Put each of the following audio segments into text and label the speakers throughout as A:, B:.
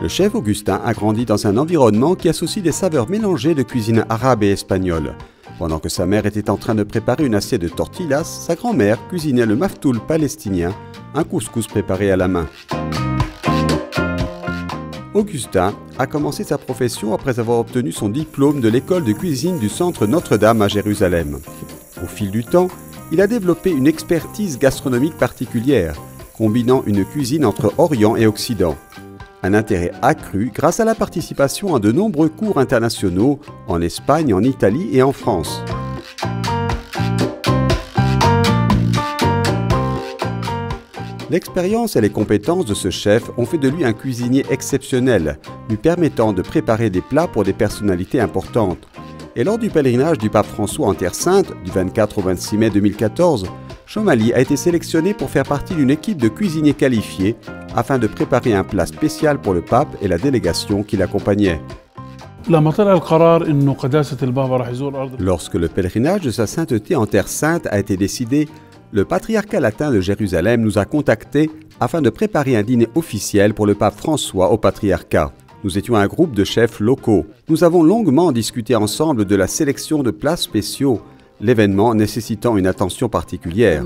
A: Le chef Augustin a grandi dans un environnement qui associe des saveurs mélangées de cuisine arabe et espagnole. Pendant que sa mère était en train de préparer une assiette de tortillas, sa grand-mère cuisinait le maftoul palestinien, un couscous préparé à la main. Augustin a commencé sa profession après avoir obtenu son diplôme de l'école de cuisine du Centre Notre-Dame à Jérusalem. Au fil du temps, il a développé une expertise gastronomique particulière, combinant une cuisine entre Orient et Occident. Un intérêt accru grâce à la participation à de nombreux cours internationaux en Espagne, en Italie et en France. L'expérience et les compétences de ce chef ont fait de lui un cuisinier exceptionnel, lui permettant de préparer des plats pour des personnalités importantes. Et lors du pèlerinage du pape François en Terre Sainte, du 24 au 26 mai 2014, Chomali a été sélectionné pour faire partie d'une équipe de cuisiniers qualifiés afin de préparer un plat spécial pour le pape et la délégation qui l'accompagnait. Lorsque le pèlerinage de sa sainteté en Terre Sainte a été décidé, le patriarcat latin de Jérusalem nous a contactés afin de préparer un dîner officiel pour le pape François au patriarcat. Nous étions un groupe de chefs locaux. Nous avons longuement discuté ensemble de la sélection de plats spéciaux, l'événement nécessitant une attention particulière.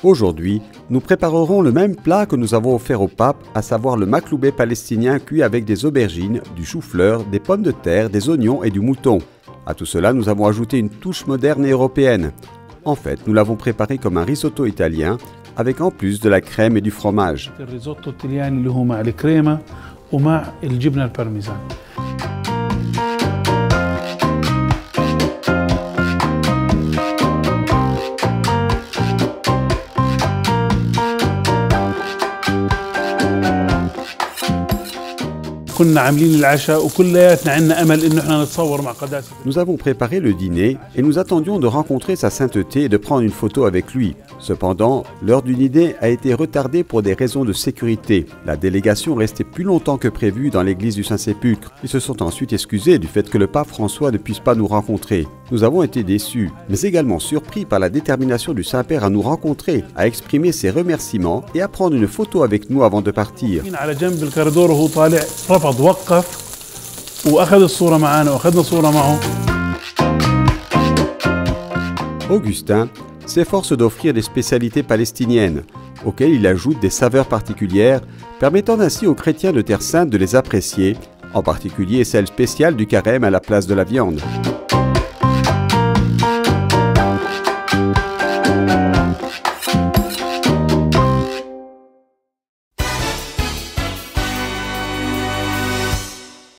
A: Aujourd'hui, nous préparerons le même plat que nous avons offert au pape, à savoir le makloubé palestinien cuit avec des aubergines, du chou-fleur, des pommes de terre, des oignons et du mouton. À tout cela, nous avons ajouté une touche moderne et européenne. En fait, nous l'avons préparé comme un risotto italien, avec en plus de la crème et du fromage. Nous avons préparé le dîner et nous attendions de rencontrer sa sainteté et de prendre une photo avec lui. Cependant, l'heure du dîner a été retardée pour des raisons de sécurité. La délégation restait plus longtemps que prévu dans l'église du Saint-Sépulcre. Ils se sont ensuite excusés du fait que le pape François ne puisse pas nous rencontrer. Nous avons été déçus, mais également surpris par la détermination du Saint-Père à nous rencontrer, à exprimer ses remerciements et à prendre une photo avec nous avant de partir. Augustin s'efforce d'offrir des spécialités palestiniennes, auxquelles il ajoute des saveurs particulières, permettant ainsi aux chrétiens de Terre Sainte de les apprécier, en particulier celle spéciale du carême à la place de la viande.